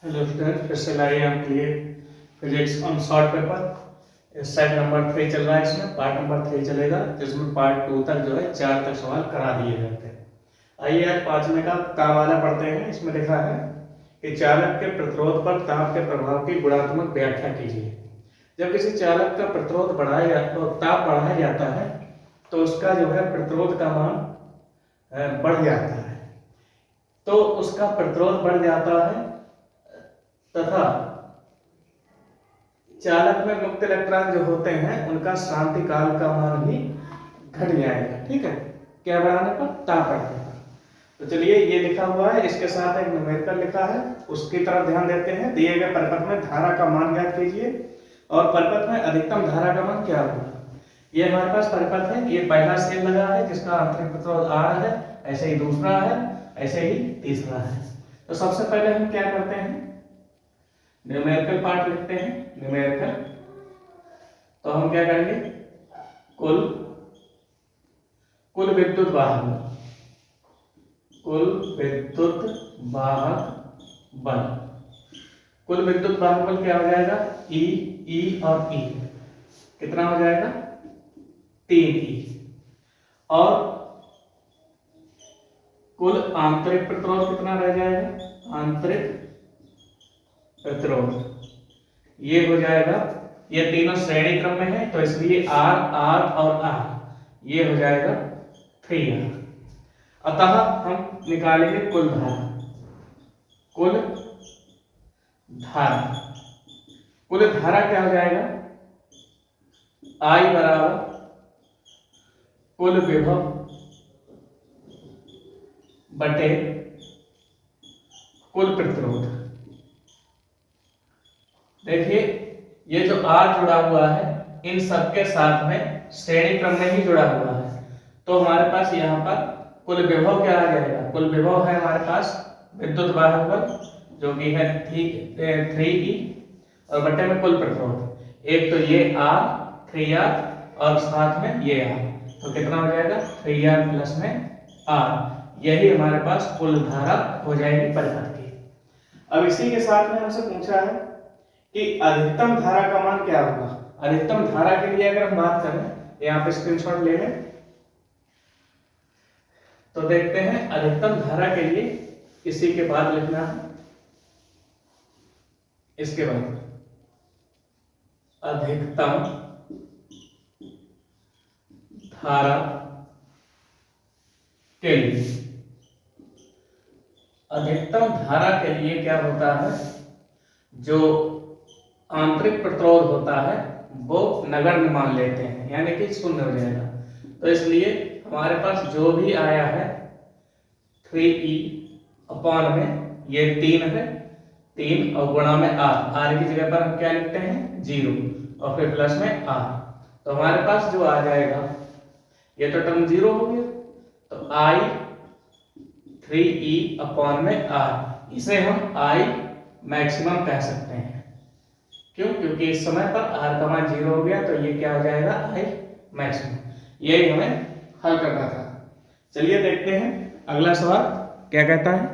Hello student, फिर से लाए आपके लिए physics on short paper. Set number 3 चल रहा है, इसमें पार्ट नंबर 3 चलेगा, जिसमें पार्ट 2 तक जो है 4 तक सवाल करा दिए जाते हैं। आइए आज 5वें का काम वाला पढ़ते हैं। इसमें लिखा है कि चालक के प्रतिरोध पर ताप के प्रभाव की गुणात्मक व्याख्या कीजिए। जब किसी चालक का प्रतिरोध बढ़ाया जाता है, ताप बढ़ाया जाता है, तो उसका जो है प्रतिरोध का मान बढ़ जाता है। तो उसका प्रतिरोध बढ़ जाता है तथा चालक में मुक्त इलेक्ट्रॉन जो होते हैं उनका शांति काल का मान भी घट जाएगा। ठीक है, क्या बढ़ाने पर? ताप बढ़ाने पर। तो चलिए, ये लिखा हुआ है, इसके साथ एक न्यूमेरिकल लिखा है, उसकी तरफ ध्यान देते हैं। दिए गए परिपथ में धारा का मान ज्ञात कीजिए और परिपथ में अधिकतम धारा का मान क्या होगा। ये हमारे पास परिपथ है, ये पहला सेल लगा है जिसका आंतरिक प्रतिरोध R है, ऐसे ही दूसरा है, ऐसे ही तीसरा है। तो सबसे पहले हम क्या करते हैं, न्यूमेरिकल पार्ट लिखते हैं। न्यूमेरिकल तो हम क्या करेंगे, कुल विद्युत वाहक बल। कुल विद्युत वाहक बल क्या हो जाएगा? ई और ई कितना हो जाएगा? 3E। और कुल आंतरिक प्रतिरोध कितना रह जाएगा? आंतरिक प्रतिरोध ये हो जाएगा, ये तीनों श्रेणी क्रम में है तो इसलिए R और R ये हो जाएगा 3R। अतः हम निकालेंगे कुल धारा। कुल धारा क्या हो जाएगा? I बराबर कुल विभव बटे कुल प्रतिरोध। देखिए, ये जो R जुड़ा हुआ है इन सबके साथ में श्रेणी क्रम में ही जुड़ा हुआ है, तो हमारे पास यहाँ पर कुल विभव क्या आ जाएगा? कुल विभव है हमारे पास विद्युत वाहक बल जो कि है 3E और बटे में कुल प्रतिरोध, एक तो ये R 3R और साथ में ये R, तो कितना हो जाएगा? 3R प्लस में R। यही हमारे पास कुल धारा हो जाएगी परिपथ की। अब इसी के साथ में हमसे पूछा है कि अधिकतम धारा का मान क्या होगा। अधिकतम धारा के लिए अगर हम बात करें, यहाँ पे स्क्रीनशॉट ले लें, तो देखते हैं अधिकतम धारा के लिए इसी के बाद लिखना है, इसके बाद अधिकतम धारा के लिए। अधिकतम धारा के लिए क्या होता है, जो आंतरिक प्रतिरोध होता है वो नगण्य मान लेते हैं, यानी कि शून्य हो जाएगा। तो इसलिए हमारे पास जो भी आया है 3E अपॉन में ये 3 है, 3 और गुणा में R की जगह पर हम क्या लिखते हैं? 0 और फिर प्लस में R। तो हमारे पास जो आ जाएगा, ये तो टर्म 0 हो गया, तो I 3E अपॉन में R, इसे हम I मैक्सिमम कह सकते हैं। क्यों? क्योंकि इस समय पर R का मान 0 हो गया, तो ये क्या हो जाएगा? I maximum. यही हमें हल करना था। चलिए देखते हैं अगला सवाल क्या कहता है।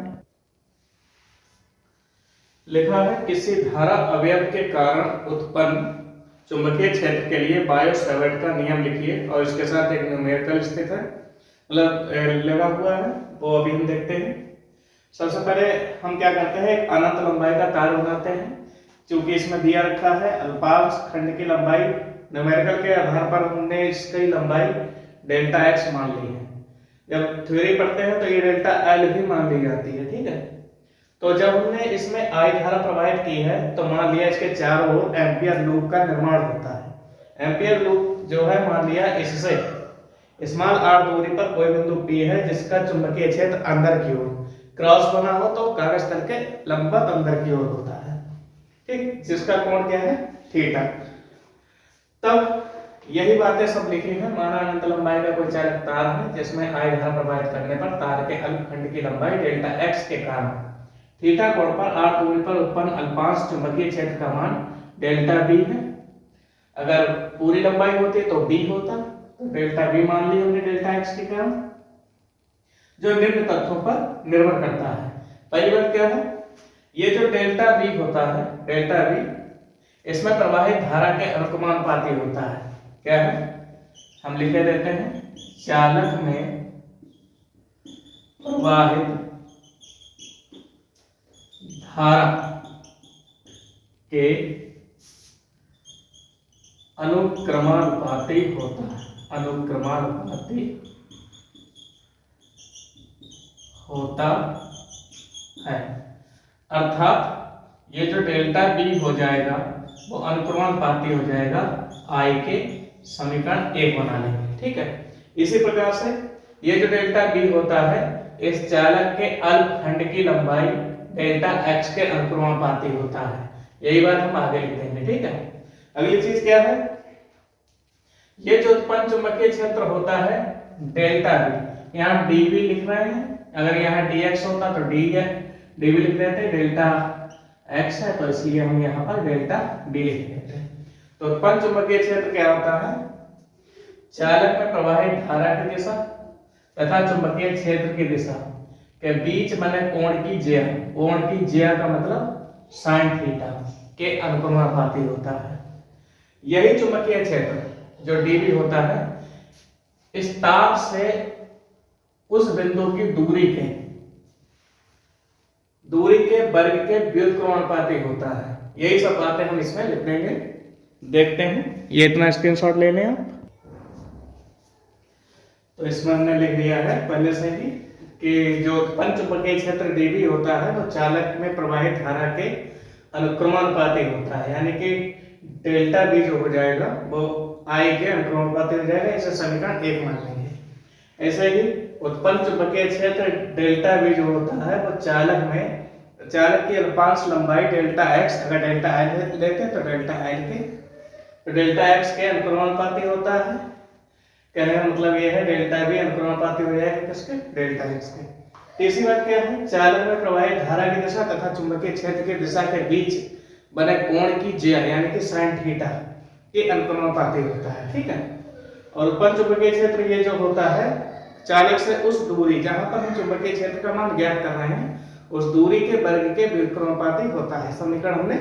लिखा है किसी धारा अवयव के कारण उत्पन्न चुंबकीय क्षेत्र के लिए बायो-सैवर्ट का नियम लिखिए, और इसके साथ एक न्यूमेरिकल स्थित है, मतलब लगा हुआ है, वो अभी हम देखते हैं। सबसे पहले हम क्या करते हैं, एक अनंत लंबाई का तार बनाते हैं। क्योंकि इसमें दिया रखा है अल्पांश खंड की लंबाई, न्यूमेरिकल के आधार पर हमने इसकी लंबाई डेल्टा x मान ली है। जब थ्योरी पढ़ते हैं तो ये डेल्टा L भी मान ली जाती है। ठीक है, तो जब हमने इसमें I धारा प्रवाहित की है तो मान लिया इसके चारों ओर एम्पियर लूप का निर्माण होता है। एम्पियर लूप जो है, मान लिया इससे स्मॉल r दूरी पर कोई बिंदु P है जिसका चुंबकीय क्षेत्र अंदर की ओर क्रॉस बना हो, तो कागज तल के लंबवत अंदर की ओर होता है। ठीक, जिसका कोण क्या है? थीटा। तब यही बातें सब लिखी हैं। माना अनंत लंबाई का कोई चालक तार है जिसमें I धारा प्रवाहित करने पर तार के अल्पखंड की लंबाई डेल्टा x के कारण थीटा कोण पर r दूरी पर उत्पन्न अल्पांश चुंबकीय क्षेत्र का मान डेल्टा b है। अगर पूरी लंबाई होती तो b होता, तो डेल्टा b मान ली हमने डेल्टा x के कारण, जो निम्न तथ्यों पर निर्भर करता है। पहली बात क्या है ये जो डेल्टा V होता है, डेल्टा V, इसमें प्रवाहित धारा के अनुक्रमानुपाती होता है। क्या है, हम लिखे देते हैं चालक में प्रवाहित धारा के अनुक्रमानुपाती होता है, अनुक्रमानुपाती होता है। अर्थात ये जो डेल्टा बी हो जाएगा वो अनुक्रमानुपाती हो जाएगा आई के समीकरण 1 बना लेंगे। ठीक है, इसी प्रकार से ये जो डेल्टा बी होता है इस चालक के अल्पखंड की लंबाई डेल्टा एक्स के अनुक्रमानुपाती होता है। यही बात हम आगे लिख देंगे। ठीक है, अगली चीज क्या है, ये जो उत्पन्न चुंबकीय क्षेत्र होता है डेल्टा बी, यहाँ डीबी लिख रहे हैं, अगर यहाँ dx होता तो dv लिख देते, डेल्टा x है तो इसलिए हम यहाँ पर डेल्टा d लिख देते हैं। तो उत्पन्न चुंबकीय क्षेत्र क्या होता है, चालक में प्रवाहित धारा की दिशा तथा चुंबकीय क्षेत्र की दिशा के बीच बने कोण की ज्या, कोण की ज्या का मतलब साइन थीटा के अनुक्रमानुपाती होता है। यही चुंबकीय क्षेत्र जो dv होता है इस तार से उस बिंदु की दूरी के वर्ग के व्युत्क्रमानुपाती होता है। यही सब बातें हम इसमें लिख देंगे। देखते हैं, ये इतना स्क्रीनशॉट ले लें आप। तो इसमें हमने लिख दिया है पहले से ही कि जो उत्पन्न चुंबकीय क्षेत्र dv होता है वो चालक में प्रवाहित धारा के अनुक्रमानुपाती होता है, यानी कि डेल्टा बी जो हो जाएगा वो आई के अनुक्रमानुपाती हो जाएगा। इसे समीकरण 1 मान लेंगे। ऐसे ही उत्पन्न चुंबकीय क्षेत्र डेल्टा बी जो होता है वो चालक की अल्पांश लंबाई डेल्टा एक्स, अगर डेल्टा आई लेते हैं तो डेल्टा एक्स के अनुक्रमानुपाती होता है। कहने का मतलब ये है डेल्टा बी अनुक्रमानुपाती हो जाएगा किसके, डेल्टा एक्स के। तीसरी बात क्या है, चालक में प्रवाहित धारा की दिशा तथा चुंबकीय क्षेत्र की दिशा के बीच बने कोण की ज्या यानी कि साइन थीटा के अनुक्रमानुपाती होता है। ठीक है, और उत्पन्न चुंबकीय क्षेत्र ये जो होता है चालक से उस दूरी जहां पर हम चुंबकीय क्षेत्र का मान ज्ञात कर रहे हैं उस दूरी के वर्ग के व्युत्क्रमानुपाती होता है। समीकरण हमने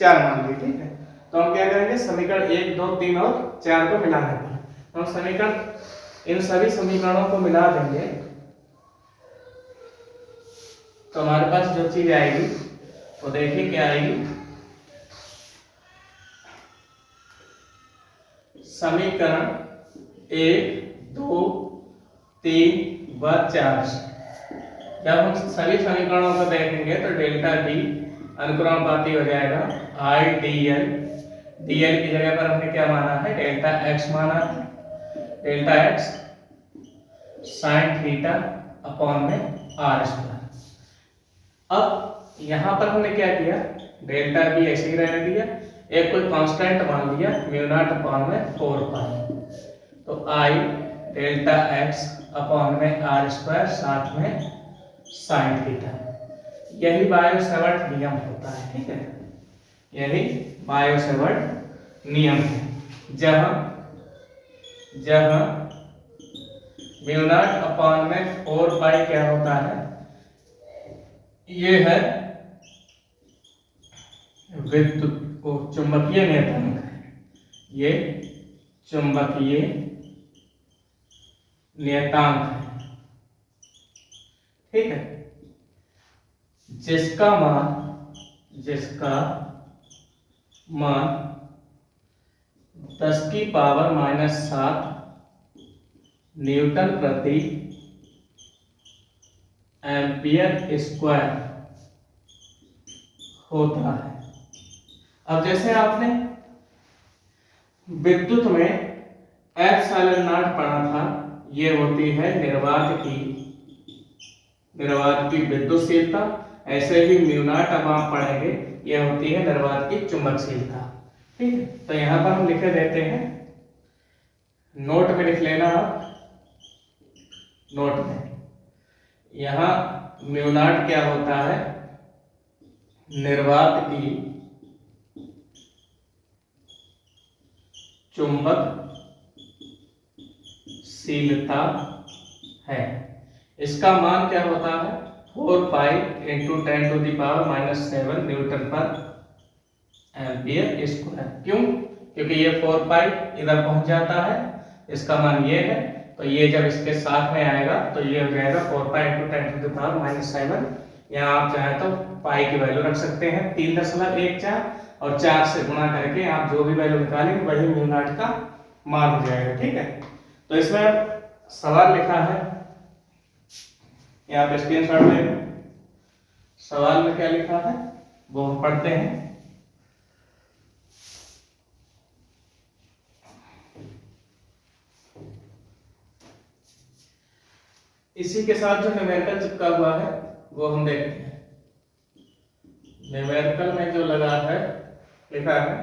4 मान ली। ठीक है, तो हम क्या करेंगे, समीकरण 1, 2, 3 और 4 को मिलाने पर हम समीकरण इन सभी समीकरणों को मिला देंगे तो हमारे पास जो चीज आएगी वो देखिए क्या आएगी, समीकरण 1, 2, 3 व 4। जब हम सभी समीकरणों को देखेंगे तो डेल्टा डी अनुक्रमानुपाती हो जाएगा आई डीएल, डीएल की जगह पर हमने क्या माना है, डेल्टा एक्स माना है, delta x sine theta upon में आर स्क्वायर। अब यहां पर हमने क्या किया, डेल्टा बी ऐसे ही रहने दिया, एक कोई कांस्टेंट मान लिया म्यू नॉट अपॉन में 4 पाई, तो आई डेल्टा एक्स अपॉन में आर स्क्वायर साथ में साइन थीटा। यही बायो-सैवर्ट नियम होता है। ठीक है, यही बायो-सैवर्ट नियम है, जहां म्यू नॉट अपॉन में 4 पाई क्या होता है, ये है विद्युत को चुंबकीय नियतांक है, ये चुंबकीय नियतांक है। ठीक है, जिसका मान 10 की पावर -7 न्यूटन प्रति एम्पियर स्क्वायर होता है। अब जैसे आपने विद्युत में एप्सिलॉन नॉट पढ़ा था, ये होती है निर्वात की विद्युतशीलता, ऐसे ही म्यू नॉट अब आप पढ़ेंगे यह होती है निर्वात की चुंबकशीलता। ठीक है, तो यहां पर हम लिखे देते हैं, नोट में लिख लेना आप, नोट में यहां म्यू नॉट क्या होता है, निर्वात की चुंबकशीलता है। इसका मान क्या होता है 4 पाई इंटू 10⁻⁻7 न्यूटन पर एम्पियर स्क्वायर। क्यों? क्योंकि ये 4 पाई इधर पहुंच जाता है, इसका मान ये है, तो ये जब इसके साथ में आएगा तो ये हो जाएगा 4 पाई इंटू 10⁻⁻7। यहाँ आप चाहे तो पाई की वैल्यू रख सकते हैं 3.14 और 4 से गुणा करके आप जो भी वैल्यू निकालेंगे वही म्यू नॉट का मान हो जाएगा। ठीक है, तो इसमें सवाल लिखा है, यहाँ पे स्क्रीनशॉट लेंगे। सवाल में क्या लिखा है वो हम पढ़ते हैं। इसी के साथ जो न्यूमेरिकल चिपका हुआ है वो हम देखते हैं। न्यूमेरिकल में जो लगा है, लिखा है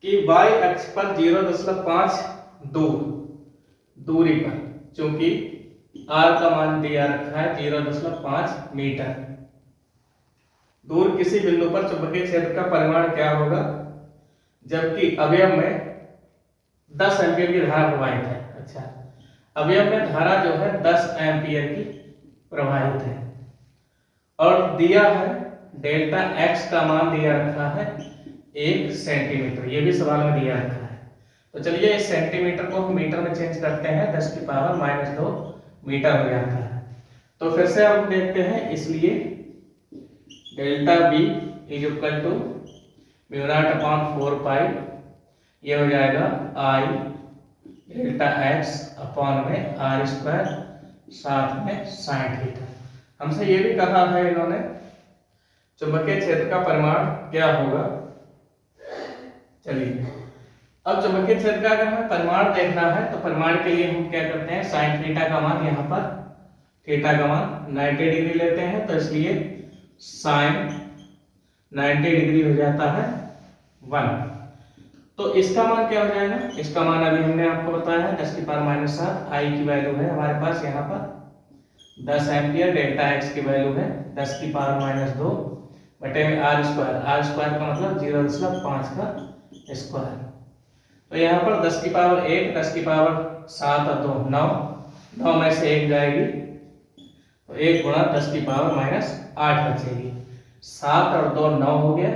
कि y अक्ष पर 0.5 दूरी पर, चूंकि r का मान दिया रखा है 0.5 मीटर, दूर किसी बिंदु पर चुंबकीय क्षेत्र का परिमाण क्या होगा जबकि अवयव में 10 एम्पीयर की धारा प्रवाहित है। अच्छा, अवयव में धारा जो है 10 एम्पीयर की प्रवाहित है और दिया है डेल्टा x का मान दिया रखा है 1 सेंटीमीटर, ये भी सवाल में दिया रखा है। तो चलिए इस सेंटीमीटर को हम मीटर में चेंज करते हैं, 10⁻⁻2 मीटर हो जाता है। तो फिर से हम देखते हैं, इसलिए delta b is equal to mu not upon 4 pi, ये हो जाएगा I डेल्टा x अपॉन में r स्क्वायर साथ में साइन थीटा। हमसे ये भी कहा है इन्होंने चुंबकीय क्षेत्र का परिमाण क्या होगा। चलिए अब चुंबकीय क्षेत्र का अगर हमें परिमाण देखना है तो परिमाण के लिए हम क्या करते हैं, साइन थीटा का मान, यहाँ पर थीटा का मान 90 डिग्री लेते हैं, तो इसलिए साइन 90 डिग्री हो जाता है 1। तो इसका मान क्या हो जाएगा, इसका मान अभी हमने आपको बताया है 10⁻⁷, आई की वैल्यू है हमारे पास यहाँ पर 10 एम्पियर, डेल्टा एक्स की वैल्यू है 10⁻⁻2 बटे में आर स्क्वायर, आर स्क्वायर का मतलब 0.5 का स्क्वायर। तो यहाँ पर 10⁻1, 10⁻7 और 2 9 में से 1 जाएगी तो 1 गुणा 10⁻⁸ बचेगी, 7 और 2 9 हो गया,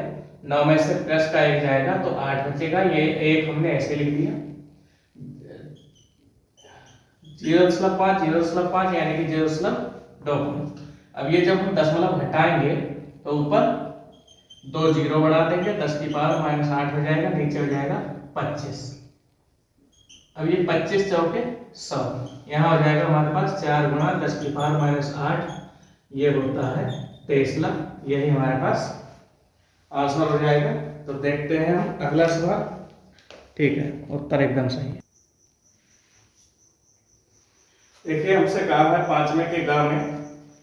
9 में से प्लस का 1 जाएगा तो 8 बचेगा। ये 1 हमने ऐसे लिख दिया 0.5 यानी कि 0.25। अब ये जब हम दशमलव घटाएंगे तो ऊपर 2 जीरो बढ़ा देंगे, 10⁻⁻8 हो जाएगा, नीचे हो जाएगा 25। अब ये 25 चौके 100, यहाँ हो जाएगा हमारे पास 4 गुणा 10⁻⁸, ये होता है 23 लाख। यही हमारे पास आंसर हो जाएगा। तो देखते हैं हम अगला सवाल। ठीक है, उत्तर एकदम सही है। देखिए हमसे कहा है 5वें के ग में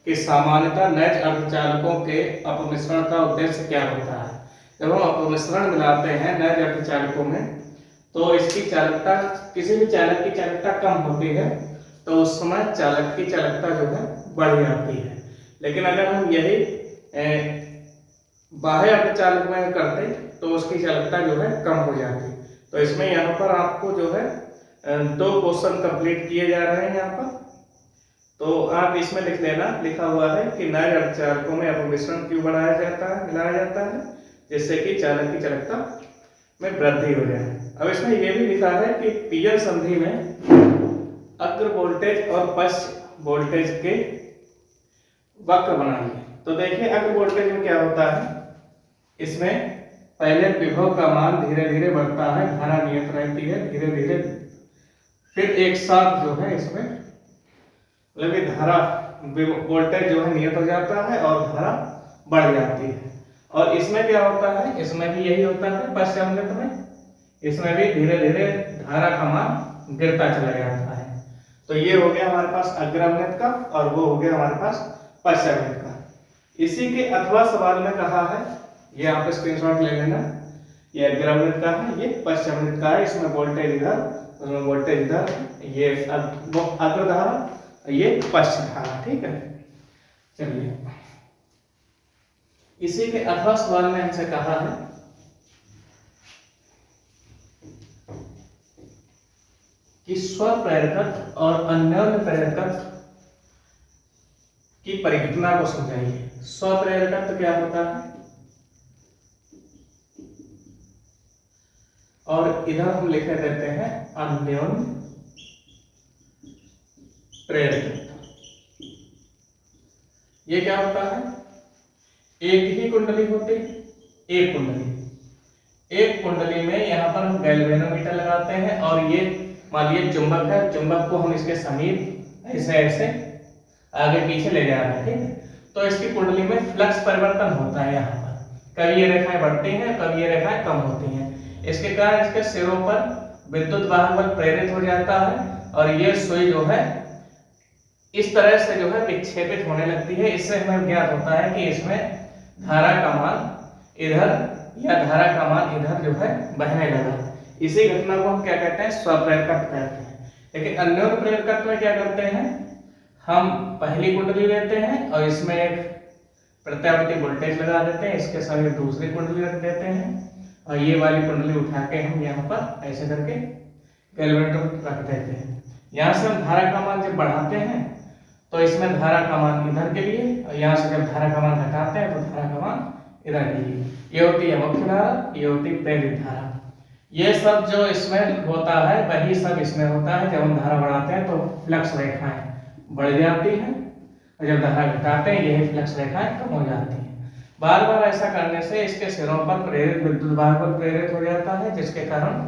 कि सामान्यतः नैज अर्धचालकों के अपमिश्रण का उद्देश्य क्या होता है। जब हम अपमिश्रण मिलाते हैं नैज अर्धचालकों में तो इसकी चालकता, किसी भी चालक की चालकता कम होती है तो उस समय चालक की चालकता जो है बढ़ जाती है। लेकिन अगर हम यही बाह्य अर्धचालक में करते तो उसकी चालकता जो है कम हो जाती। तो इसमें यहाँ पर आपको जो है 2 क्वेश्चन कंप्लीट किए जा रहे हैं यहाँ पर। तो आप इसमें लिख लेना, लिखा हुआ है कि नैज अर्धचालकों में अपमिश्रण क्यों बढ़ाया जाता है, मिलाया जाता है, जिससे कि चालक की चालकता में वृद्धि हो जाए। अब इसमें यह भी लिखा है कि पीएल संधि में अग्र वोल्टेज और पश्च वोल्टेज के वक्र बनाइए। तो देखिए अग्र वोल्टेज में क्या होता है, इसमें पहले विभव का मान धीरे धीरे बढ़ता है, धारा नियत रहती है धीरे धीरे, फिर एक साथ जो है इसमें मतलब धारा वोल्टेज जो है नियत हो जाता है और धारा बढ़ जाती है। और इसमें क्या होता है, इसमें भी यही होता है पश्चावृत्त में, इसमें भी धीरे धीरे धारा का मान गिरता चला जाता है। तो ये हो गया हमारे पास अग्रवृत्त का और वो हो गया हमारे पास पश्चावृत्त का। इसी के अथवा सवाल में कहा है, ये आप स्क्रीनशॉट ले लेना, ये अग्रवृत्त का है, ये पश्चावृत्त का है, इसमें वोल्टेज इधर, उसमें वोल्टेज इधर, ये अग्र धारा, ये पश्च धारा। ठीक है, चलिए इसी के अथवा सवाल में हमसे कहा है कि स्वप्रेरकत्व और अन्योन्य प्रेरकत्व की परिघटना को समझाइए। स्वप्रेरकत्व क्या होता है, और इधर हम लिखे देते हैं अन्योन्य प्रेरकत्व। ये क्या होता है, एक ही कुंडली होती है, एक कुंडली में यहाँ पर हम गैल्वेनोमीटर लगाते हैं और ये मान लीजिए चुंबक है, चुंबक को हम इसके समीप ऐसे ऐसे आगे पीछे ले जा रहे हैं, ठीक है। तो इसकी कुंडली में फ्लक्स परिवर्तन होता है, यहाँ पर कभी ये रेखाएं बढ़ती हैं, कभी ये रेखाएं कम होती हैं। इसके कारण इसके सिरों पर विद्युत वाहक बल प्रेरित हो जाता है और ये सुई जो है इस तरह से जो है विक्षेपित होने लगती है। इससे हमें ज्ञात होता है कि इसमें धारा का मान इधर या धारा का मान इधर जो है बहने लगा। इसी घटना को हम क्या कहते हैं, स्वप्रेरकत्व कहते हैं। लेकिन अन्योन्य प्रेरकत्व में क्या करते हैं, हम पहली कुंडली लेते हैं और इसमें एक प्रत्यावर्ती वोल्टेज लगा देते हैं, इसके साथ दूसरी कुंडली रख देते हैं और ये वाली कुंडली उठा के हम यहाँ पर ऐसे करके गैल्वेनोमीटर रख देते हैं। यहाँ से हम धारा का मान जब बढ़ाते हैं तो इसमें धारा का मान इधर के लिए, और यहाँ से जब धारा का मान घटाते हैं तो धारा का मान इधर के लिए। ये होती है मुख्य धारा, ये होती है प्रेरित धारा। ये सब जो इसमें होता है वही सब इसमें होता है। जब हम धारा बढ़ाते हैं तो फ्लक्स रेखाएं बढ़ जाती हैं और जब धारा घटाते हैं यही फ्लक्स रेखाएं कम हो जाती हैं। बार बार ऐसा करने से इसके सिरों पर प्रेरित विद्युत वाहक बल प्रेरित हो जाता है, जिसके कारण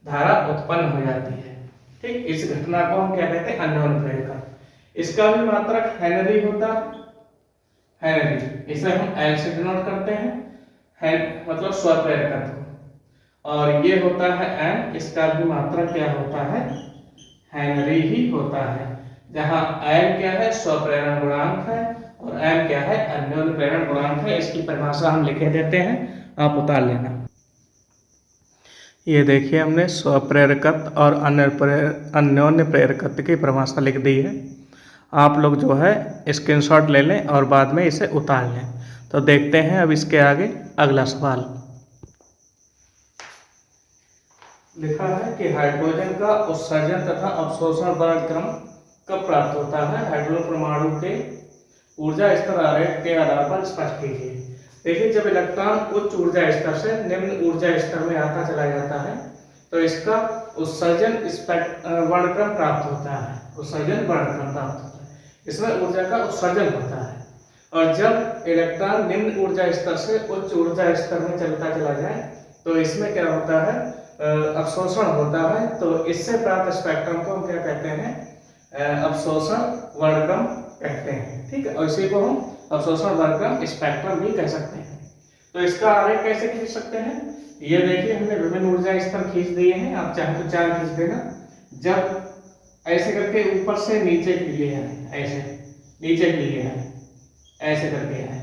धारा उत्पन्न हो जाती है, ठीक। इस घटना को हम क्या कहते हैं, अन्योन्य प्रेरकत्व। इसका भी मात्रक हेनरी होता है, हेनरी, इसे हम एल से डिनोट करते हैं, मतलब स्वप्रेरकत्व। और ये होता है एम, इसका भी मात्रक क्या होता है, हेनरी ही होता है। जहां एम क्या है, स्वप्रेरण गुणांक है, और एम क्या है, अन्योन्य प्रेरण गुणांक है। इसकी परिभाषा हम लिखे देते हैं, आप उतार लेना। ये देखिए हमने स्वप्रेरकत्व और अन्योन्य प्रेरकत्व की परिभाषा लिख दी है। आप लोग जो है स्क्रीनशॉट ले लें और बाद में इसे उतार लें। तो देखते हैं अब इसके आगे अगला सवाल। लिखा है कि हाइड्रोजन का उत्सर्जन तथा अवशोषण वर्णक्रम कब प्राप्त होता है। हाइड्रोजन परमाणु के ऊर्जा स्तर आरेख के आधार पर स्पष्ट कीजिए। देखिए, जब इलेक्ट्रॉन उच्च ऊर्जा स्तर से निम्न ऊर्जा स्तर में आता चला जाता है तो इसका उत्सर्जन वर्णक्रम प्राप्त होता है, उत्सर्जन वर्णक्रम प्राप्त होता है। इसमें ऊर्जा का उत्सर्जन होता है। और जब इलेक्ट्रॉन निम्न ऊर्जा स्तर से उच्च ऊर्जा स्तर में चलता चला जाए तो इसमें क्या होता है, अवशोषण होता है। तो इससे प्राप्त स्पेक्ट्रम को हम क्या कहते हैं, अवशोषण वर्णक्रम कहते हैं, ठीक है। और इसी को हम अवशोषण वर्णक्रम स्पेक्ट्रम भी कह सकते हैं। तो इसका आरेख कैसे खींच सकते हैं, ये देखिए हमने विभिन्न ऊर्जा स्तर खींच दिए हैं, आप चाहे तो 4 खींच देना। जब ऐसे करके ऊपर से नीचे के लिए आए, ऐसे नीचे के लिए आए, ऐसे करके आए,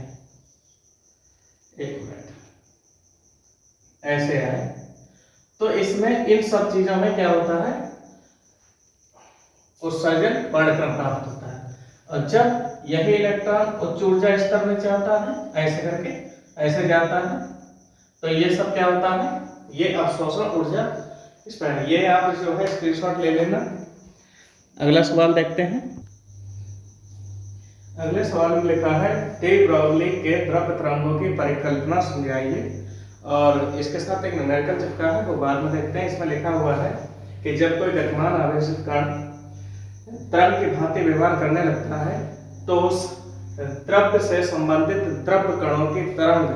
एक मिनट, ऐसे आए, तो इसमें इन सब चीजों में क्या होता है, उत्सर्जन वर्णक्रम प्राप्त होता है। और जब यही इलेक्ट्रॉन उच्च ऊर्जा स्तर में जाता है, ऐसे करके ऐसे जाता है, तो ये सब क्या होता है, ये अवशोषण ऊर्जा स्तर। ये आप जो है स्क्रीनशॉट ले लेना। अगला सवाल देखते हैं। अगले सवाल में लिखा है डी ब्रोगली के द्रव्य तरंगों की परिकल्पना समझाइए। और इसके साथ एक न्यूमेरिकल चिपका है, वो बाद में देखते हैं। इसमें लिखा हुआ है कि जब कोई गतिमान आवेशित कण तरंग की भांति व्यवहार करने लगता है तो उस द्रव्य से संबंधित द्रव्य कणों की तरंग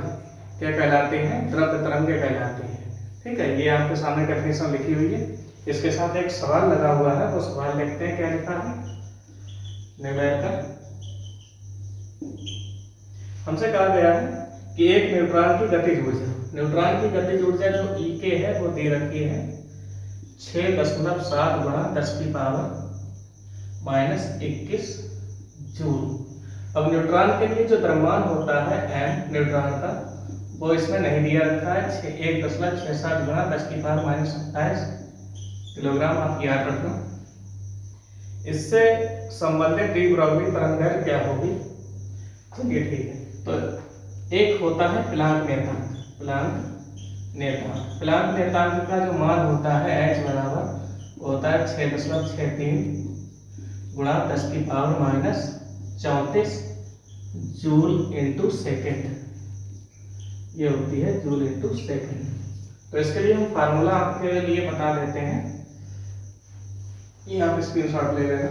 क्या कहलाती है, द्रव्य तरंगें कहलाती है, ठीक है। ये आपके सामने डेफिनेशन लिखी हुई है। इसके साथ एक सवाल लगा हुआ है, वो सवाल देखते हैं क्या लिखा है। न्यूमेरिकल हमसे कहा गया है कि एक न्यूट्रॉन की गतिज ऊर्जा, न्यूट्रॉन की गतिज ऊर्जा जो E है वो दे रखी है 6.7 गुणा 10 की पावर -21 जूल। अब न्यूट्रॉन के लिए जो द्रव्यमान होता है m न्यूट्रॉन का, वो इसमें नहीं दिया रखा है। 1.67 गुणा 10 की पावर -27 किलोग्राम, आप याद रखना। इससे संबंधित डी ब्रोगली तरंगदैर्घ्य क्या होगी, चलिए ठीक है। तो एक होता है प्लांक नियतांक, प्लांक नियतांक का जो मान होता है h बराबर होता है 6.63 गुणा 10 की पावर 34 जूल इंटू सेकेंड, ये होती है जूल इंटू सेकेंड। तो इसके लिए हम फार्मूला आपके लिए बता देते हैं, ये आप स्क्रीनशॉट ले लेना।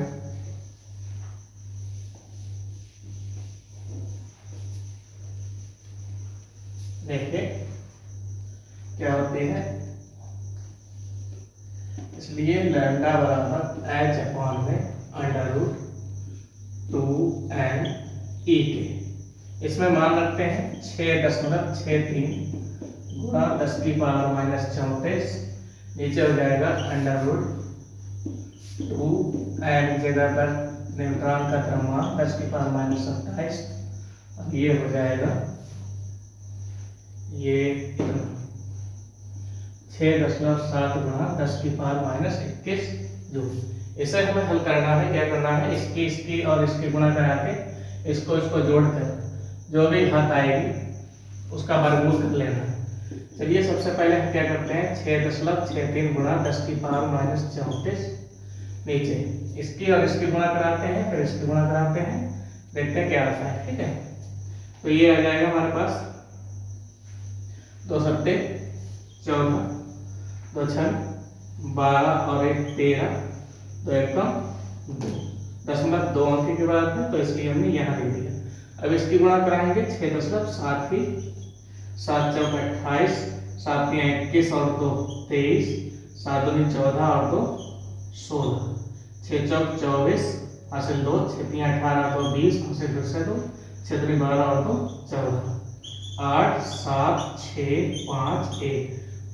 देखिए क्या होती है, इसलिए लैम्डा बराबर एच अपॉन में अंडर रूट 2n e के, इसमें मान रखते हैं 6.63 गुणा 10 की पावर माइनस 34, नीचे हो जाएगा अंडर रूट 2n जगह पर न्यूट्रॉन का द्रव्यमान 10 की पावर माइनस 27, और ये हो जाएगा ये 6.7 गुणा 10 की पावर माइनस 21 जूल। इसे हमें हल करना है, क्या करना है, इसकी और इसकी गुणा करा के इसको जोड़कर जो भी घात आएगी उसका वर्गमूल कर लेना है। चलिए सबसे पहले हम क्या करते हैं, 6.63 गुणा 10 की पावर माइनस 34, नीचे इसकी और इसकी गुणा कराते हैं, फिर इसकी गुणा कराते हैं, देखते हैं क्या आता है। ठीक है, तो ये आ जाएगा हमारे पास 2 सत्ते 14, 2 छः 12 और 1 13, 2 एकम 2.2 अंक की बात है, तो इसलिए हमने यहाँ दे दिया। अब इसकी गुणा कराएंगे 6.7 की 7 चौक 28, 7 तियां 21 और 2 23, 7 दूनी 14 और 2 16, 6 चौक 24 हासिल 2, 6 तियां 18 और 2 20 हासिल 2, 6 दूनी 12 और 2 14, 8 7 6 5 1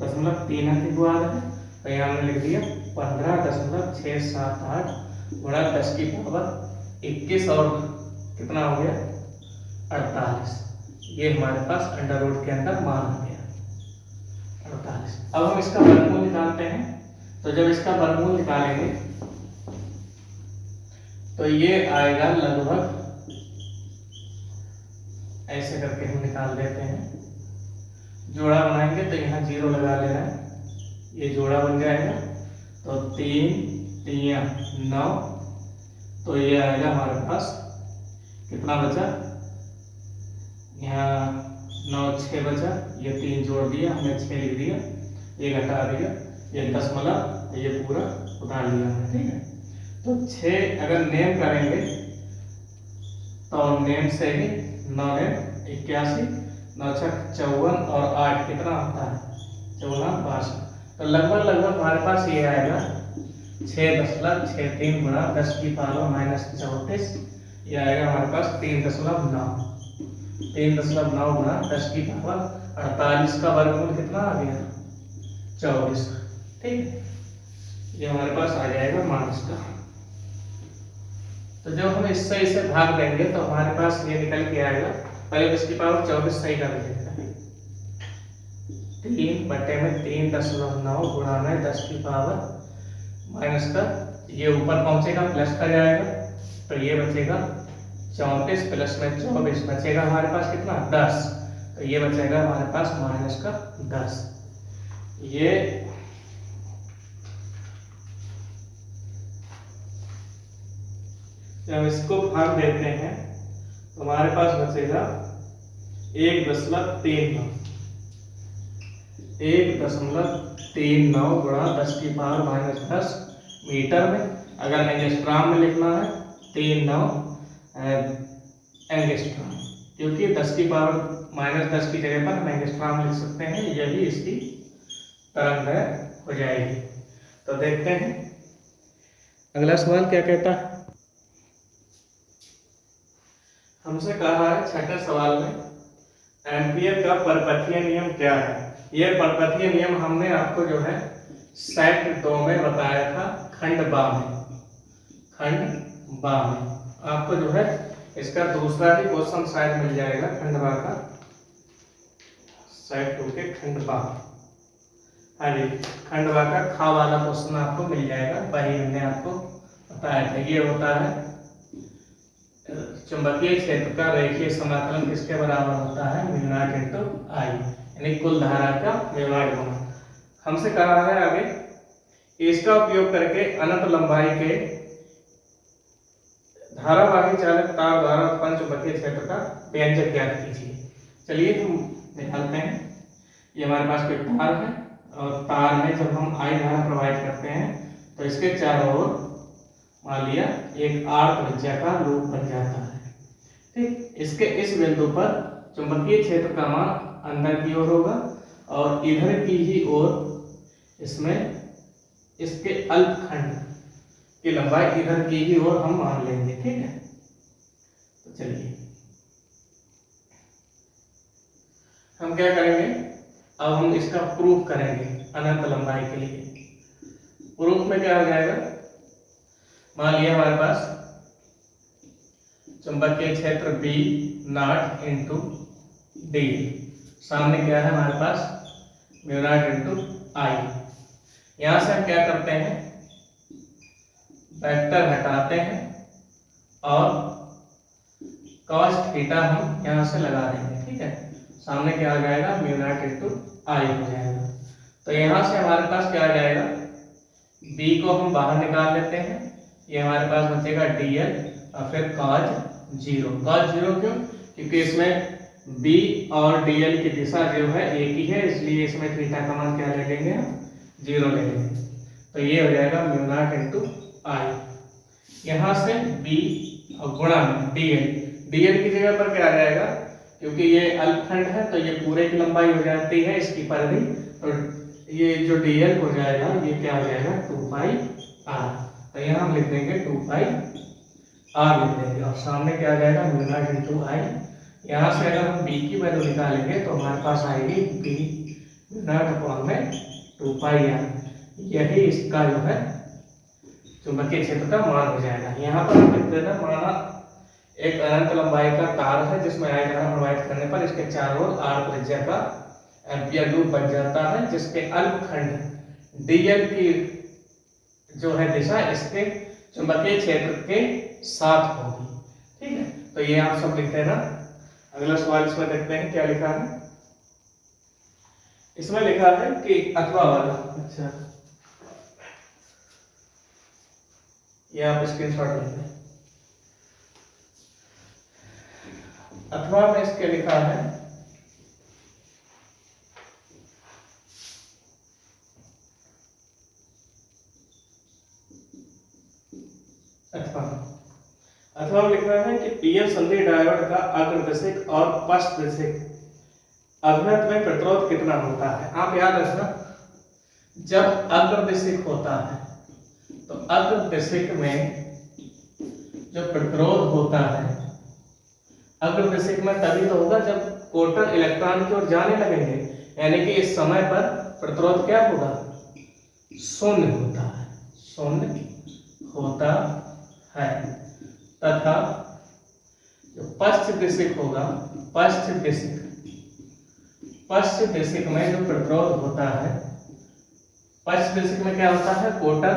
0.3 अंक की बात है, तो यहाँ हमने लिख दिया 15.678 गुणा 10 की पावर 21 और कितना हो गया 48, ये हमारे पास अंडर रूट के अंदर मान आ गया 48। अब हम इसका वर्गमूल निकालते हैं, तो जब इसका वर्गमूल निकालेंगे तो ये आएगा लगभग ऐसे करके हम निकाल देते हैं, जोड़ा बनाएंगे तो यहाँ 0 लगा लेना है, ये जोड़ा बन जाएगा, तो 3 3 9, तो ये आएगा हमारे पास कितना बचा, यहाँ 9 6 बचा, ये 3 जोड़ दिया हमने 6 लिख दिया, ये घटा दिया, ये दशमलव, ये पूरा उतार लिया हमने। ठीक है, तो 6 अगर नेम करेंगे तो नेम से ही 9 नेम 81, 9 6 54 और 8 कितना होता है 14 62, तो लगभग हमारे पास ये आएगा 6.63 गुणा 10 की पावर माइनस 34, ये आएगा हमारे पास 3.9 गुणा 10 की पावर 48 का वर्गमूल कितना आ गया 24। ठीक है, ये हमारे पास आ जाएगा मान इसका। तो जब हम इससे इसे भाग देंगे तो हमारे पास ये निकल के आएगा, पहले इसकी पावर 24 सही कर लेते हैं, 3 बटे में 3.9 गुणा में 10 की पावर माइनस का, ये ऊपर पहुंचेगा प्लस का जाएगा, तो ये बचेगा 34 प्लस में 24 बचेगा हमारे पास कितना 10, तो ये बचेगा हमारे पास माइनस का 10। ये जब इसको भाग देते हैं तो हमारे पास बचेगा 1.39 गुणा 10 की पावर माइनस 10 मीटर में, अगर एंगस्ट्रॉम में लिखना है 39 एंगस्ट्रॉम, क्योंकि 10 की पावर माइनस 10 की जगह पर हम एंगस्ट्रॉम लिख सकते हैं, यही इसकी तरंग हो जाएगी। तो देखते हैं अगला सवाल क्या कहता है। हमसे कहा है छठे सवाल में एम्पियर का परपथीय नियम क्या है। यह परपथीय नियम हमने आपको जो है सेट 2 में बताया था, खंड बा में आपको जो है इसका दूसरा ही क्वेश्चन शायद मिल जाएगा, खंड बा का, सेट 2 के खंड बा, हाँ जी खंड बा का खा वाला क्वेश्चन आपको मिल जाएगा, वही हमने आपको बताया था। ये होता है चुंबकीय क्षेत्र का रेखीय समाकलन किसके बराबर होता है, म्यू0 इंटू आई, यानी कुल धारा का म्यू0 गुना। हमसे कहा है आगे इसका उपयोग करके अनंत लंबाई के धारावाही चालक तार द्वारा उत्पन्न चुंबकीय क्षेत्र का व्यंजक ज्ञात कीजिए। चलिए हम निकालते हैं। ये हमारे पास कोई तार है और तार में जब हम I धारा प्रवाहित करते हैं तो इसके चारों ओर मान लिया एक आर्क त्रिज्या का लूप बन जाता है। ठीक, इसके इस बिंदु पर चुंबकीय क्षेत्र का मान अंदर की ओर होगा और इधर की ही ओर इसमें इसके अल्पखंड की लंबाई इधर की ही ओर हम मान लेंगे। ठीक है, तो चलिए हम क्या करेंगे, अब हम इसका प्रूफ करेंगे अनंत लंबाई के लिए। प्रूफ में क्या हो जाएगा, मान लिया हमारे पास चुंबकीय क्षेत्र B नॉट इंटू डी, सामने क्या है हमारे पास म्यू नॉट इंटू I। यहां से हम क्या करते हैं, वेक्टर हटाते हैं और cos थीटा हम यहां से लगा देंगे। ठीक है, सामने क्या आ जाएगा म्यू नॉट इंटू I हो जाएगा। तो यहां से हमारे पास क्या आ जाएगा, B को हम बाहर निकाल लेते हैं, ये हमारे पास बचेगा dl और फिर cos 0। cos 0 क्यों, क्योंकि इसमें B और dl की दिशा जो है एक ही है, इसलिए इसमें थीटा का मान क्या ले लेंगे हम, 0 ले लेंगे। तो ये हो जाएगा म्यू नॉट इंटू I। यहाँ से B और गुणा में dl की जगह पर क्या आ जाएगा, क्योंकि ये अल्पखंड है तो ये पूरे की लंबाई हो जाती है इसकी परिधि, तो ये जो dl हो जाएगा ये क्या हो जाएगा 2 r। तो यहाँ हम लिख देंगे 2 r लिख देंगे और सामने क्या आ जाएगा म्यू नॉट इंटू I। यहाँ से अगर हम b की वैल्यू निकालेंगे तो हमारे पास आएगी b म्यू नॉट अपॉन में 2 r। यही इसका जो है चुंबकीय क्षेत्र का मान हो जाएगा। यहाँ पर हम लिख देना, माना एक अनंत लंबाई का तार है जिसमें I धारा प्रवाहित करने पर इसके चारों ओर r त्रिज्या का एम्पियर लूप बन जाता है, जिसके अल्पखंड dl की जो है दिशा इसके चुंबकीय क्षेत्र के साथ होगी। ठीक है, तो ये आप सब लिखते हैं ना। अगला सवाल इसमें देखते हैं क्या लिखा है। इसमें लिखा है कि अथवा वाला, अच्छा ये आप स्क्रीनशॉट लेते हैं। अथवा में इसके लिखा है अथवा में लिखा है कि पीएन संधि डायोड का अग्रदिशिक और पश्चदिशिक अभिमत में प्रतिरोध कितना होता है। आप याद रखना, जब अग्रदिशिक होता है तो अग्रदिशिक में जो प्रतिरोध होता है, अग्रदिशिक में तभी तो होगा जब कोटर इलेक्ट्रॉन की ओर जाने लगेंगे, यानी कि इस समय पर प्रतिरोध क्या होगा, शून्य होता है, शून्य होता है। तथा जो पश्चदिशिक होगा, पश्चदिशिक में जो प्रतिरोध होता है, पश्चदिशिक में क्या होता है, कोटर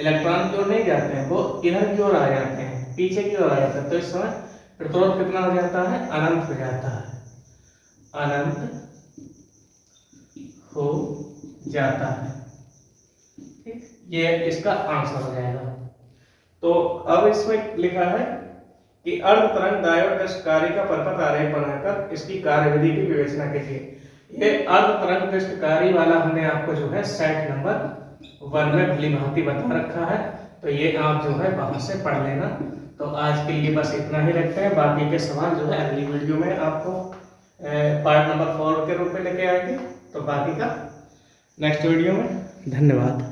इलेक्ट्रॉन की ओर नहीं जाते हैं, वो इधर की ओर आ जाते हैं, पीछे की ओर आ जाते हैं। तो इस समय प्रतिरोध कितना हो जाता है, अनंत हो जाता है, अनंत हो जाता है। ठीक, ये इसका आंसर हो जाएगा। तो अब इसमें लिखा है कि अर्ध तरंग डायोड दृष्टकारी का परपथ आरेख बनाकर इसकी कार्यविधि की विवेचना कीजिए। ये अर्ध तरंग दृष्टकारी वाला हमने आपको जो है सेट नंबर 1 में भली भांति बता रखा है, तो ये आप जो है वहां से पढ़ लेना। तो आज के लिए बस इतना ही रखते हैं, बाकी के सवाल जो है अगली वीडियो में आपको पार्ट नंबर 4 के रूप में लेके आएंगे। तो बाकी का नेक्स्ट वीडियो में। धन्यवाद।